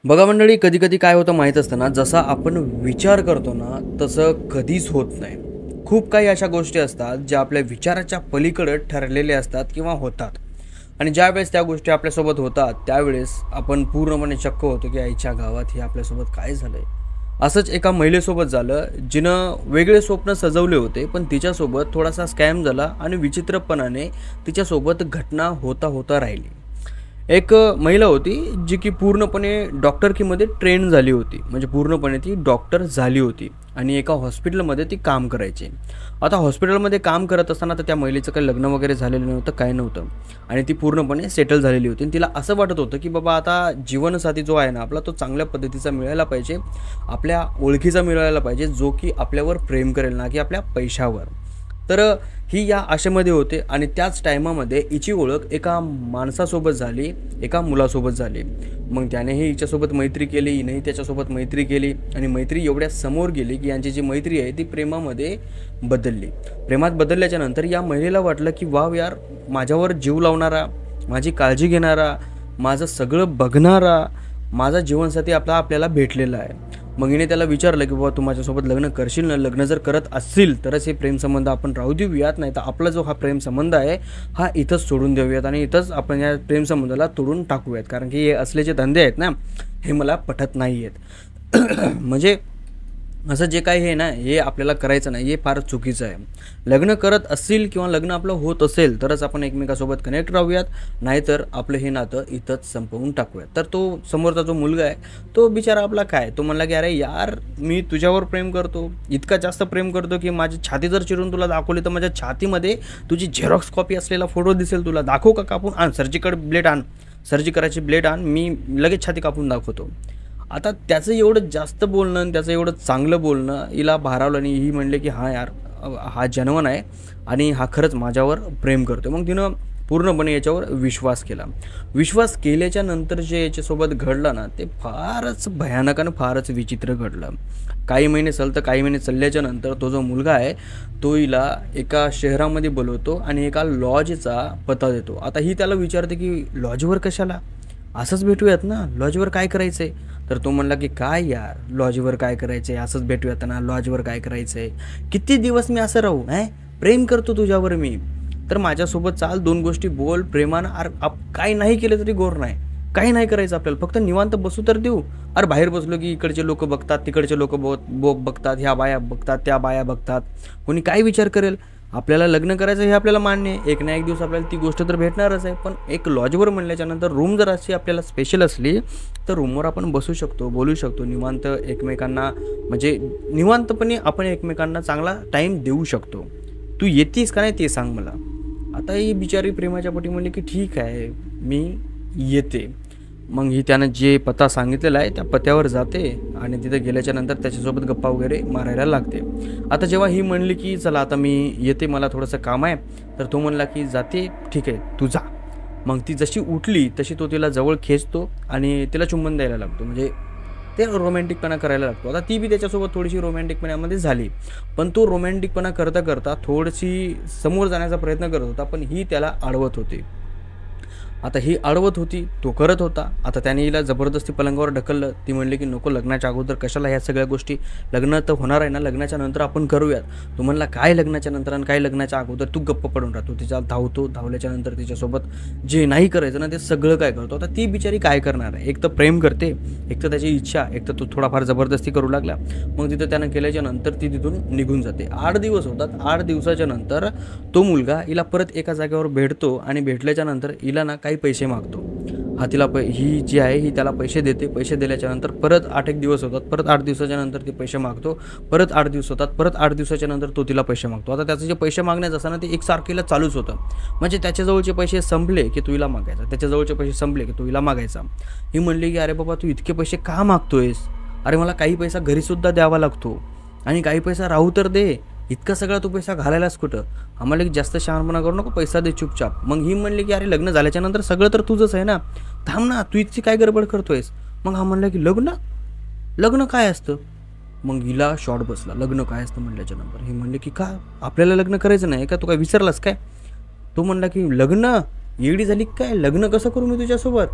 बघा मंडळी, कधी कधी काय होतं माहीत असतं ना, जसा आपण विचार करतो ना तसं कधीच होत नाही. खूप काही अशा गोष्टी असतात ज्या आपल्या विचाराच्या पलीकडे ठरलेल्या असतात किंवा होतात. आणि ज्यावेळेस त्या गोष्टी आपल्यासोबत होतात त्यावेळेस आपण पूर्णपणे चक्क होतो की आईच्या गावात हे आपल्यासोबत काय झालंय. असंच एका महिलेसोबत झालं, जिनं वेगळे स्वप्न सजवले होते पण तिच्यासोबत थोडासा स्कॅम झाला आणि विचित्रपणाने तिच्यासोबत घटना होता होता राहिली. एक महिला होती जी की पूर्णपणे डॉक्टरकीमध्ये ट्रेन झाली होती, म्हणजे पूर्णपणे ती डॉक्टर झाली होती आणि एका हॉस्पिटलमध्ये ती काम करायची. आता हॉस्पिटलमध्ये काम करत असताना तर त्या महिलेचं काही लग्न वगैरे झालेलं नव्हतं, काय नव्हतं, आणि ती पूर्णपणे सेटल झालेली होती. आणि तिला असं वाटत होतं की बाबा आता जीवनसाथी जो आहे ना आपला, तो चांगल्या पद्धतीचा मिळायला पाहिजे, आपल्या ओळखीचा मिळायला पाहिजे, जो की आपल्यावर प्रेम करेल ना की आपल्या पैशावर. तर ही या आशेमध्ये होते आणि त्याच टायमामध्ये हिची ओळख एका माणसासोबत झाली, एका मुलासोबत झाली. मग त्यानेही हिच्यासोबत मैत्री केली, हिनेही त्याच्यासोबत मैत्री केली आणि मैत्री एवढ्या समोर गेली की यांची जी मैत्री आहे ती प्रेमामध्ये बदलली. प्रेमात बदलल्याच्या नंतर या महिलेला वाटलं की वाव यार, माझ्यावर जीव लावणारा, माझी काळजी घेणारा, माझं सगळं बघणारा माझा जीवनसाथी आपल्याला भेटलेला आहे. मग हिने त्याला विचारलं की बाबा तू माझ्यासोबत लग्न करशील ना, लग्न जर करत असतील तरच हे प्रेमसंबंध आपण राहू देऊयात, नाही तर आपला जो हा प्रेमसंबंध आहे हा इथंच सोडून देऊयात आणि इथंच आपण या प्रेमसंबंधाला तोडून टाकूयात, कारण की हे असले जे धंदे आहेत ना हे मला पटत नाही आहेत. म्हणजे असं जे काही आहे ना हे आपल्याला करायचं नाही, हे फार चुकीचं आहे. लग्न करत असतील किंवा लग्न आपलं होत असेल तरच आपण एकमेकासोबत कनेक्ट राहूयात, नाहीतर आपलं हे नातं इथंच संपवून टाकूयात. तर तो समोरचा जो मुलगा आहे तो बिचारा आपला काय, तो म्हणला की अरे यार, मी तुझ्यावर प्रेम करतो, इतका जास्त प्रेम करतो की माझी छाती जर चिरून तुला दाखवली तर माझ्या छातीमध्ये तुझी झेरॉक्स कॉपी असलेला फोटो दिसेल, तुला दाखवू का कापून? आण सर्जिकल ब्लेड आण, सर्जी करायची ब्लेड आण, मी लगेच छाती कापून दाखवतो. आता त्याचं एवढं जास्त बोलणं आणि त्याचं एवढं चांगलं बोलणं हिला भारावलं आणि ही म्हणले की हां यार, हा जनवन आहे आणि हा खरंच माझ्यावर प्रेम करतो. मग तिनं पूर्णपणे याच्यावर विश्वास केला. विश्वास केल्याच्या नंतर जे याच्यासोबत घडलं ना ते फारच भयानक आणि फारच विचित्र घडलं. काही महिने चालल्याच्या नंतर तो जो मुलगा आहे तो हिला एका शहरामध्ये बोलवतो आणि एका लॉजचा पत्ता देतो. आता ही त्याला विचारते की लॉजवर कशाला, असंच भेटूयात ना, लॉजवर काय करायचं आहे? तर तो म्हणला की काय यार, लॉजवर काय करायचं आहे, असंच भेटूयात ना, लॉजवर काय करायचं आहे, किती दिवस मी असं राहू, प्रेम करतो तुझ्यावर मी, तर माझ्यासोबत चाल, दोन गोष्टी बोल प्रेमानं. काही नाही केलं तरी गोर नाही, काही नाही करायचं आपल्याला, फक्त निवांत बसू तर देऊ. अरे बाहेर बसलो की इकडचे लोक बघतात, तिकडचे लोक बघतात, ह्या बाया बघतात, त्या बाया बघतात, कोणी काय विचार करेल. आपल्याला लग्न करायचं हे आपल्याला मान्य आहे, एक ना एक दिवस आपल्याला ती गोष्ट तर भेटणारच आहे. पण एक लॉजवर म्हणल्याच्या नंतर रूम जर अशी आपल्याला स्पेशल असली तर रूमवर आपण बसू शकतो, बोलू शकतो निवांत एकमेकांना, म्हणजे निवांतपणे आपण एकमेकांना चांगला टाईम देऊ शकतो. तू येतीस का नाही ते सांग मला. आता ही बिचारी प्रेमाच्या पोटी म्हणली की ठीक आहे मी येते. मग ही त्यानं जे पत्ता सांगितलेला आहे त्या पत्त्यावर जाते आणि तिथे गेल्याच्या नंतर त्याच्यासोबत गप्पा वगैरे मारायला लागते. आता जेव्हा ही म्हणली की चला आता मी येते, मला थोडंसं काम आहे, तर तो म्हणला की जाते, ठीक आहे तू जा. मग ती जशी उठली तशी तो तिला जवळ खेचतो आणि तिला चुंबन द्यायला लागतो, म्हणजे ते रोमॅन्टिकपणा करायला लागतो. आता ती बी त्याच्यासोबत थोडीशी रोमॅन्टिकपणामध्ये झाली, पण तो रोमॅन्टिकपणा करता करता थोडीशी समोर जाण्याचा प्रयत्न करत होता, पण ही त्याला अडवत होती. आता ही अडवत होती, तो करत होता. आता त्याने हिला जबरदस्ती पलंगावर ढकललं. ती म्हणली की नको, लग्नाच्या अगोदर कशाला ह्या सगळ्या गोष्टी, लग्न तर होणार आहे ना, लग्नाच्या नंतर आपण करूयात. तो म्हणला काय लग्नाच्या नंतर आणि काय लग्नाच्या अगोदर, तू गप्प पडून राहतो. तिच्या धावतो, धावल्याच्या नंतर तिच्यासोबत जे नाही करायचं ना ते सगळं काय करतो. आता ती बिचारी काय करणार आहे, एक तर प्रेम करते, एक तर त्याची इच्छा, एक तर तो थोडाफार जबरदस्ती करू लागला. मग तिथं त्यानं केल्याच्या नंतर ती तिथून निघून जाते. 8 दिवस होतात. 8 दिवसाच्या नंतर तो मुलगा हिला परत एका जागेवर भेटतो आणि भेटल्याच्या नंतर हिला ना काही पैसे मागतो. हा तिला ही जी आहे ही त्याला पैसे देते. पैसे दिल्याच्या नंतर परत 8 दिवस होतात. परत 8 दिवसाच्या नंतर ते पैसे मागतो. परत 8 दिवस होतात. परत 8 दिवसाच्या नंतर तो तिला पैसे मागतो. आता त्याचे जे पैसे मागण्याचं असताना ते एकसारखीला चालूच होतं, म्हणजे त्याच्याजवळचे पैसे संपले की तू हिला मागायचा, त्याच्याजवळचे पैसे संपले की तू हिला मागायचा. ही म्हणली की अरे बाबा तू इतके पैसे का मागतोयस, अरे मला काही पैसा घरीसुद्धा द्यावा लागतो आणि काही पैसा राहू तर दे, इतका सगळा तू पैसा घालायलाच कुठं, आम्हाला जास्त शहाणपणा करू नको, पैसा दे चुपचाप. मग ही म्हणली की अरे लग्न झाल्याच्या नंतर सगळं तर तुझंच आहे ना, थांब ना, तू इतकी काय गडबड करतोयस. मग हा म्हणला की लग्न काय असतं. मग हिला शॉर्ट बसला, लग्न काय असतं म्हणल्याच्या नंतर. ही म्हणली की का आपल्याला लग्न करायचं नाही का, तू काय विसरलास काय. तो म्हणला की लग्न, येडी झाली काय, लग्न कसं करू मी तुझ्यासोबत.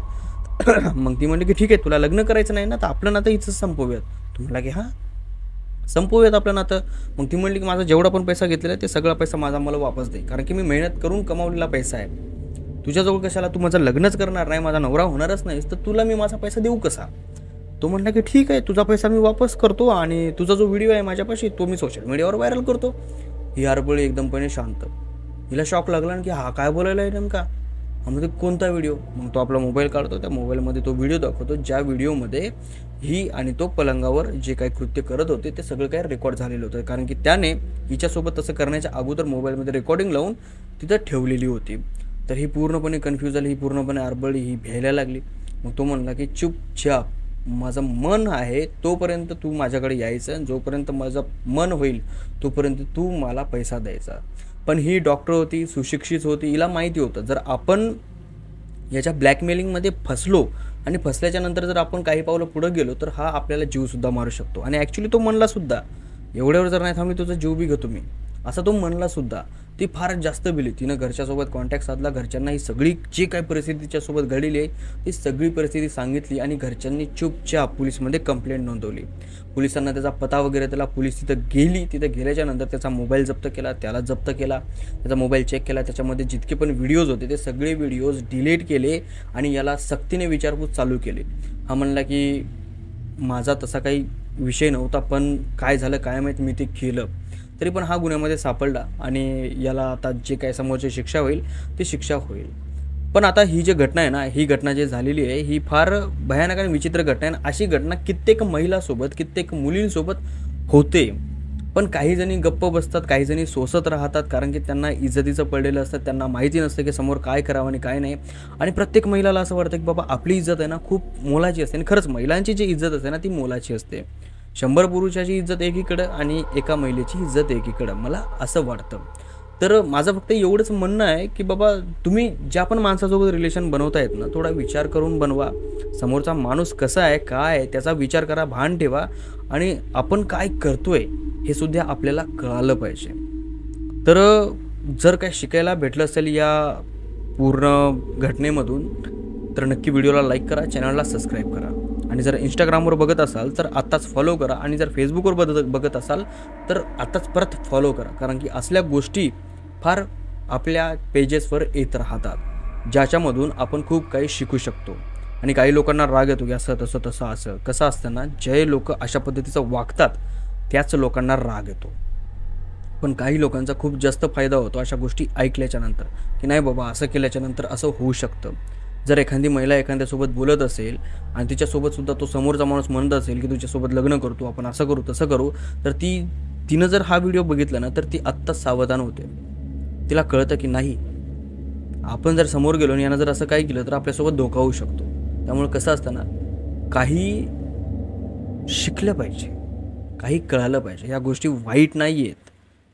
मग ती म्हणली की ठीक आहे, तुला लग्न करायचं नाही ना, तर आपलं नातं इथंच संपवूयात. तू म्हणला की हां, संपवूयात आपलं नातं. मग ती म्हणली की माझा जेवढा पण पैसा घेतलेला आहे ते सगळा पैसा माझा मला वापस दे, कारण की मी मेहनत करून कमावलेला पैसा आहे. तुझ्याजवळ कशाला, तू माझं लग्नच करणार नाही, माझा नवरा होणारच नाहीस, तर तुला मी माझा पैसा देऊ कसा. तो म्हणला की ठीक आहे, तुझा पैसा मी वापस करतो आणि तुझा जो व्हिडिओ आहे माझ्यापाशी तो मी सोशल मीडियावर व्हायरल करतो. ही आरबळी एकदमपणे शांत. हिला शॉक लागला की हा काय बोलायला आहे नेमका. म्हणजे कोणता व्हिडिओ. मग तो आपला मोबाईल काढतो, त्या मोबाईलमध्ये तो व्हिडिओ दाखवतो, ज्या व्हिडिओमध्ये ही आणि तो पलंगावर जे काही कृत्य करत होते ते सगळं काही रेकॉर्ड झालेलं होतं, कारण की त्याने हिच्यासोबत तसं करण्याच्या अगोदर मोबाईलमध्ये रेकॉर्डिंग लावून तिथं ठेवलेली होती. तर ही पूर्णपणे कन्फ्यूज झाली, ही पूर्णपणे आरबळली, ही भ्यायला लागली. मग तो म्हणला की चुपचाप माझं मन आहे तोपर्यंत तू माझ्याकडे यायचं, जोपर्यंत माझं मन होईल तोपर्यंत तू मला पैसा द्यायचा. पण ही डॉक्टर होती, सुशिक्षित होती, हिला माहिती होतं जर आपण याच्या ब्लॅकमेलिंगमध्ये फसलो आणि फसल्याच्या नंतर जर आपण काही पावलं पुढं गेलो तर हा आपल्याला जीवसुद्धा मारू शकतो. आणि ॲक्च्युली तो म्हणला सुद्धा, एवढ्यावर जर नाही थांबली तुझा जीव बी घेतो मी, असा तो म्हणला सुद्धा. ती फार जास्त भिली. तिनं घरच्यासोबत कॉन्टॅक्ट साधला, घरच्यांना ही सगळी जी काही परिस्थिती तिच्यासोबत घडलेली आहे ती सगळी परिस्थिती सांगितली आणि घरच्यांनी चुपचाप पोलिसमध्ये कंप्लेंट नोंदवली. पोलिसांना त्याचा पत्ता वगैरे त्याला, पोलीस तिथं गेली. तिथं गेल्याच्या नंतर त्याचा मोबाईल जप्त केला, त्याला जप्त केला, त्याचा मोबाईल चेक केला, त्याच्यामध्ये जितके पण व्हिडिओज होते ते सगळे व्हिडिओज डिलीट केले आणि याला सक्तीने विचारपूस चालू केली. हा म्हणला की माझा तसा काही विषय नव्हता, पण काय झालं काय माहीत, मी ते केलं. तरी पण हा गुन्ह्यामध्ये सापडला आणि याला आता जे काय समोरची शिक्षा होईल ती शिक्षा होईल. पण आता ही जी घटना आहे ना, ही घटना जी झालेली आहे ही फार भयानक आणि विचित्र घटना आहे. अशी घटना कित्येक महिलांसोबत, कित्येक मुलींसोबत होते. पण काही जणी गप्प बसतात, काही जणी सोसत राहतात, कारण की त्यांना इज्जतीचं पडलेलं असतं, त्यांना माहिती नसतं की समोर काय करावं आणि काय नाही. आणि प्रत्येक महिलाला असं वाटतं की बाबा आपली इज्जत आहे ना खूप मोलाची असते. आणि खरंच महिलांची जी इज्जत असते ना ती मोलाची असते. 100 पुरुषाची इज्जत एकीकडं आणि एका महिलेची इज्जत एकीकडं, मला असं वाटतं. तर माझं फक्त एवढंच म्हणणं आहे की बाबा तुम्ही ज्या पण माणसासोबत रिलेशन बनवतायत ना, थोडा विचार करून बनवा. समोरचा माणूस कसा आहे, काय आहे त्याचा विचार करा, भान ठेवा. आणि आपण काय करतोय हे सुद्धा आपल्याला कळालं पाहिजे. तर जर काय शिकायला भेटलं असेल या पूर्ण घटनेमधून तर नक्की व्हिडिओला लाईक करा, चॅनलला सबस्क्राईब करा. आणि जर इंस्टाग्रामवर बघत असाल तर आत्ताच फॉलो करा. आणि जर फेसबुकवर बघत असाल तर आत्ताच परत फॉलो करा, कारण की असल्या गोष्टी फार आपल्या पेजेसवर येत राहतात ज्याच्यामधून आपण खूप काही शिकू शकतो. आणि काही लोकांना राग येतो की असं तसं तसं असं कसं असतं ना, जे लोक अशा पद्धतीचं वागतात त्याच लोकांना राग येतो. पण काही लोकांचा खूप जास्त फायदा होतो अशा गोष्टी ऐकल्याच्या नंतर, की नाही बाबा असं केल्याच्या नंतर असं होऊ शकतं. जर एखादी महिला एखाद्यासोबत बोलत असेल आणि तिच्यासोबतसुद्धा तो समोरचा माणूस म्हणत असेल की तुझ्यासोबत लग्न करतो, आपण असं करू तसं करू, तर तिनं जर हा व्हिडिओ बघितला ना तर ती आत्ताच सावधान होते. तिला कळतं की नाही, आपण जर समोर गेलो आणि यानं जर असं काही केलं तर आपल्यासोबत धोका होऊ शकतो. त्यामुळे कसं असतं ना, काही शिकलं पाहिजे, काही कळालं पाहिजे. ह्या गोष्टी वाईट नाही आहेत,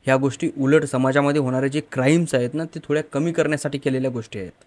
ह्या गोष्टी उलट समाजामध्ये होणारे जे क्राईम्स आहेत ना ते थोड्या कमी करण्यासाठी केलेल्या गोष्टी आहेत.